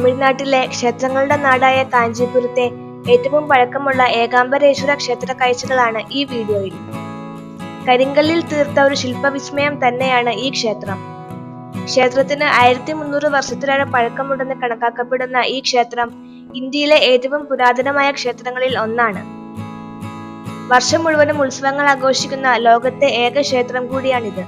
തമിഴ്നാട്ടിലെ ക്ഷേത്രങ്ങളുടെ നാടായ കാഞ്ചീപുരത്തെ ഏറ്റവും പഴക്കമുള്ള ഏകാംബരേശ്വര ക്ഷേത്ര കാഴ്ചകളാണ് ഈ വീഡിയോയിൽ. കരിങ്കല്ലിൽ തീർത്ത ഒരു ശില്പവിസ്മയം തന്നെയാണ് ഈ ക്ഷേത്രം. ക്ഷേത്രത്തിന് 1300 വർഷത്തിലേറെ പഴക്കമുണ്ടെന്ന് കണക്കാക്കപ്പെടുന്ന ഈ ക്ഷേത്രം ഇന്ത്യയിലെ ഏറ്റവും പുരാതനമായ ക്ഷേത്രങ്ങളിൽ ഒന്നാണ്. വർഷം മുഴുവനും ഉത്സവങ്ങൾ ആഘോഷിക്കുന്ന ലോകത്തെ ഏക ക്ഷേത്രം കൂടിയാണിത്.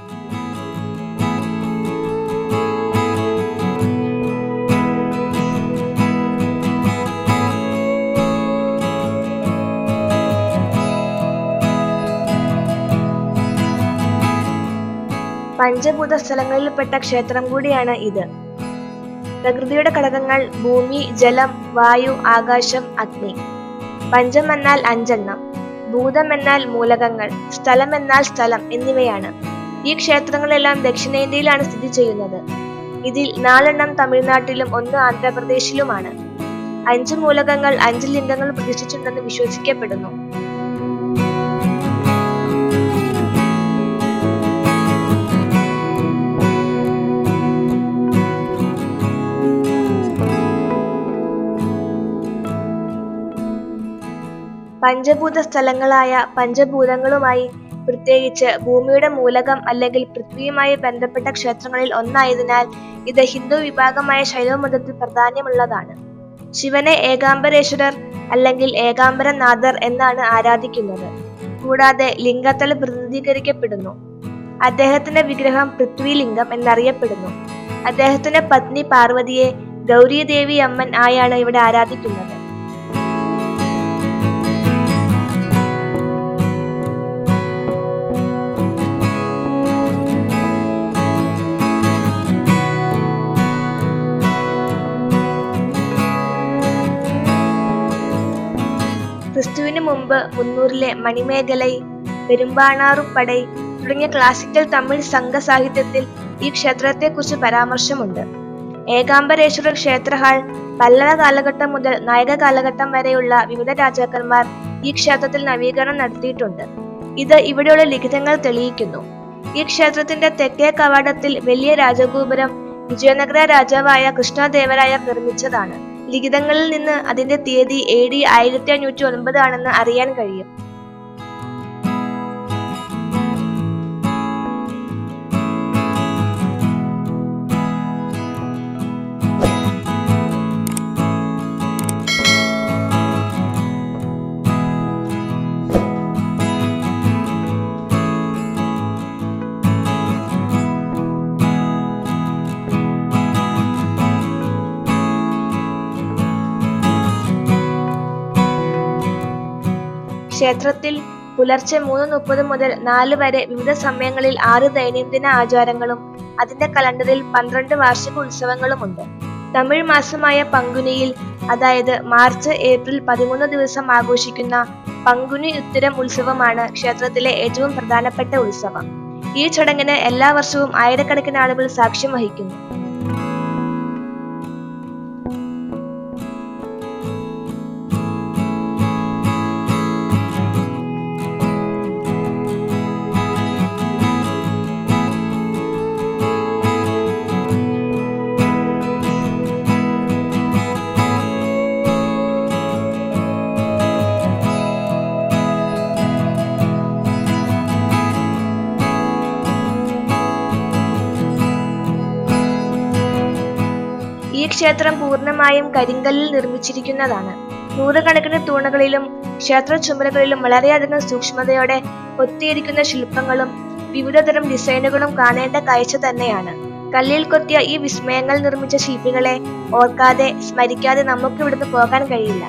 പഞ്ചഭൂത സ്ഥലങ്ങളിൽപ്പെട്ട ക്ഷേത്രം കൂടിയാണ് ഇത്. പ്രകൃതിയുടെ ഘടകങ്ങൾ ഭൂമി, ജലം, വായു, ആകാശം, അഗ്നി. പഞ്ചം എന്നാൽ 5 എണ്ണം, ഭൂതം എന്നാൽ മൂലകങ്ങൾ, സ്ഥലം എന്നാൽ സ്ഥലം എന്നിവയാണ്. ഈ ക്ഷേത്രങ്ങളെല്ലാം ദക്ഷിണേന്ത്യയിലാണ് സ്ഥിതി ചെയ്യുന്നത്. ഇതിൽ 4 എണ്ണം തമിഴ്നാട്ടിലും 1 ആന്ധ്രാപ്രദേശിലുമാണ്. 5 മൂലകങ്ങൾ 5 ലിംഗങ്ങൾ പ്രതിഷ്ഠിച്ചിട്ടുണ്ടെന്ന് വിശ്വസിക്കപ്പെടുന്നു. പഞ്ചഭൂത സ്ഥലങ്ങളായ പഞ്ചഭൂതങ്ങളുമായി, പ്രത്യേകിച്ച് ഭൂമിയുടെ മൂലകം അല്ലെങ്കിൽ പൃഥ്വിയുമായി ബന്ധപ്പെട്ട ക്ഷേത്രങ്ങളിൽ ഒന്നായതിനാൽ ഇത് ഹിന്ദു വിഭാഗമായ ശൈവമതത്തിൽ പ്രാധാന്യമുള്ളതാണ്. ശിവനെ ഏകാംബരേശ്വരർ അല്ലെങ്കിൽ ഏകാംബരനാഥർ എന്നാണ് ആരാധിക്കുന്നത്. കൂടാതെ ലിംഗത്താൽ പ്രതിനിധീകരിക്കപ്പെടുന്നു. അദ്ദേഹത്തിന്റെ വിഗ്രഹം പൃഥ്വിലിംഗം എന്നറിയപ്പെടുന്നു. അദ്ദേഹത്തിന്റെ പത്നി പാർവതിയെ ഗൗരീദേവി അമ്മൻ ആയാണ് ഇവിടെ ആരാധിക്കുന്നത്. ക്രിസ്തുവിന് മുമ്പ് 300-ലെ മണിമേഖലൈ, പെരുമ്പാണാറുപ്പടൈ തുടങ്ങിയ ക്ലാസിക്കൽ തമിഴ് സംഘ സാഹിത്യത്തിൽ ഈ ക്ഷേത്രത്തെക്കുറിച്ച് പരാമർശമുണ്ട്. ഏകാംബരേശ്വര ക്ഷേത്ര ഹാൾ പല്ലവ കാലഘട്ടം മുതൽ നായക കാലഘട്ടം വരെയുള്ള വിവിധ രാജാക്കന്മാർ ഈ ക്ഷേത്രത്തിൽ നവീകരണം നടത്തിയിട്ടുണ്ട്. ഇത് ഇവിടെയുള്ള ലിഖിതങ്ങൾ തെളിയിക്കുന്നു. ഈ ക്ഷേത്രത്തിന്റെ തെക്കേ കവാടത്തിൽ വലിയ രാജഗോപുരം വിജയനഗര രാജാവായ കൃഷ്ണദേവരായർ നിർമ്മിച്ചതാണ്. ലിഖിതങ്ങളിൽ നിന്ന് അതിന്റെ തീയതി AD 1509 ആണെന്ന് അറിയാൻ കഴിയും. ക്ഷേത്രത്തിൽ പുലർച്ചെ 3:30 മുതൽ 4 വരെ വിവിധ സമയങ്ങളിൽ 6 ദൈനംദിന ആചാരങ്ങളും അതിന്റെ കലണ്ടറിൽ 12 വാർഷിക ഉത്സവങ്ങളുമുണ്ട്. തമിഴ് മാസമായ പങ്കുനിയിൽ, അതായത് മാർച്ച്, ഏപ്രിൽ 13 ദിവസം ആഘോഷിക്കുന്ന പങ്കുനി ഉത്തരം ഉത്സവമാണ് ക്ഷേത്രത്തിലെ ഏറ്റവും പ്രധാനപ്പെട്ട ഉത്സവം. ഈ ചടങ്ങിന് എല്ലാ വർഷവും ആയിരക്കണക്കിന് ആളുകൾ സാക്ഷ്യം വഹിക്കുന്നു. ഈ ക്ഷേത്രം പൂർണ്ണമായും കരിങ്കല്ലിൽ നിർമ്മിച്ചിരിക്കുന്നതാണ്. നൂറുകണക്കിന് തൂണുകളിലും ക്ഷേത്ര ചുമരുകളിലും വളരെയധികം സൂക്ഷ്മതയോടെ കൊത്തിയിരിക്കുന്ന ശില്പങ്ങളും വിവിധതരം ഡിസൈനുകളും കാണേണ്ട കാഴ്ച തന്നെയാണ്. കല്ലിൽ കൊത്തിയ ഈ വിസ്മയങ്ങൾ നിർമ്മിച്ച ശില്പികളെ ഓർക്കാതെ, സ്മരിക്കാതെ നമുക്ക് ഇവിടുന്ന് പോകാൻ കഴിയില്ല.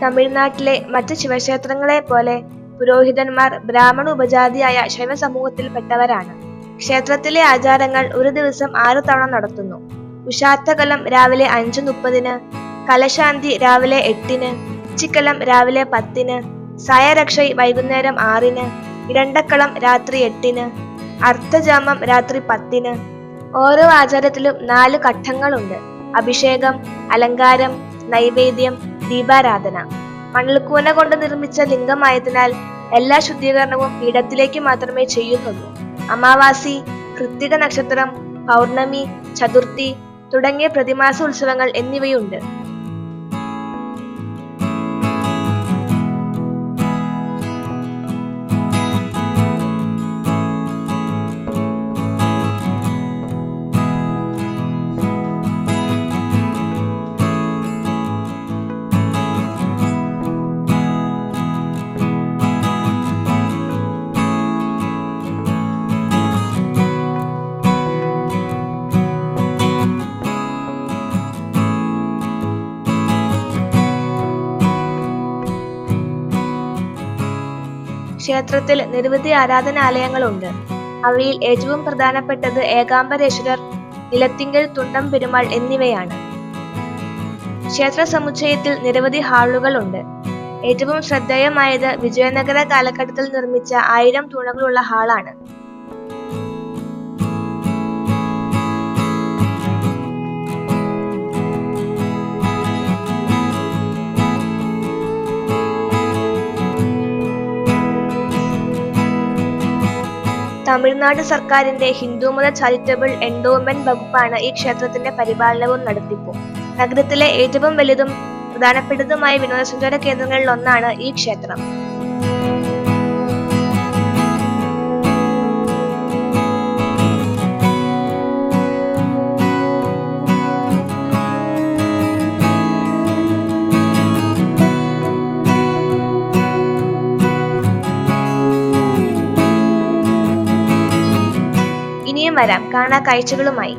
തമിഴ്നാട്ടിലെ മറ്റ് ശിവക്ഷേത്രങ്ങളെ പോലെ പുരോഹിതന്മാർ ബ്രാഹ്മണ ഉപജാതിയായ ശൈവ സമൂഹത്തിൽപ്പെട്ടവരാണ്. ക്ഷേത്രത്തിലെ ആചാരങ്ങൾ ഒരു ദിവസം 6 തവണ നടത്തുന്നു. ഉഷാത്തകലം രാവിലെ 5:30, കലശാന്തി രാവിലെ 8, ഉച്ചിക്കലം രാവിലെ 10, സായരക്ഷൈ വൈകുന്നേരം 6-ന്, ഇരണ്ടക്കളം രാത്രി 8-ന്, അർദ്ധജാമം രാത്രി 10-ന്. ഓരോ ആചാരത്തിലും 4 ഘട്ടങ്ങളുണ്ട്: അഭിഷേകം, അലങ്കാരം, നൈവേദ്യം, ദീപാരാധന. മണൽക്കൂന കൊണ്ട് നിർമ്മിച്ച ലിംഗമായതിനാൽ എല്ലാ ശുദ്ധീകരണവും പീഠത്തിലേക്ക് മാത്രമേ ചെയ്യുന്നുള്ളൂ. അമാവാസി, കൃത്തിക നക്ഷത്രം, പൗർണമി, ചതുർത്ഥി തുടങ്ങിയ പ്രതിമാസ ഉത്സവങ്ങൾ എന്നിവയുണ്ട്. ക്ഷേത്രത്തിൽ നിരവധി ആരാധനാലയങ്ങളുണ്ട്. അവയിൽ ഏറ്റവും പ്രധാനപ്പെട്ടത് ഏകാംബരേശ്വരർ, നിലത്തിങ്കൽ തുണ്ടം പെരുമാൾ എന്നിവയാണ്. ക്ഷേത്ര സമുച്ചയത്തിൽ നിരവധി ഹാളുകൾ ഉണ്ട്. ഏറ്റവും ശ്രദ്ധേയമായത് വിജയനഗര കാലഘട്ടത്തിൽ നിർമ്മിച്ച 1000 തൂണുകളുള്ള ഹാളാണ്. തമിഴ്നാട് സർക്കാരിന്റെ ഹിന്ദുമത ചാരിറ്റബിൾ എൻഡോവ്മെന്റ് വകുപ്പാണ് ഈ ക്ഷേത്രത്തിന്റെ പരിപാലനവും നടത്തിപ്പും. നഗരത്തിലെ ഏറ്റവും വലുതും പ്രധാനപ്പെട്ടതുമായ വിനോദസഞ്ചാര കേന്ദ്രങ്ങളിൽ ഒന്നാണ് ഈ ക്ഷേത്രം. ഇനിയും വരാം കാണാ കാഴ്ചകളുമായി.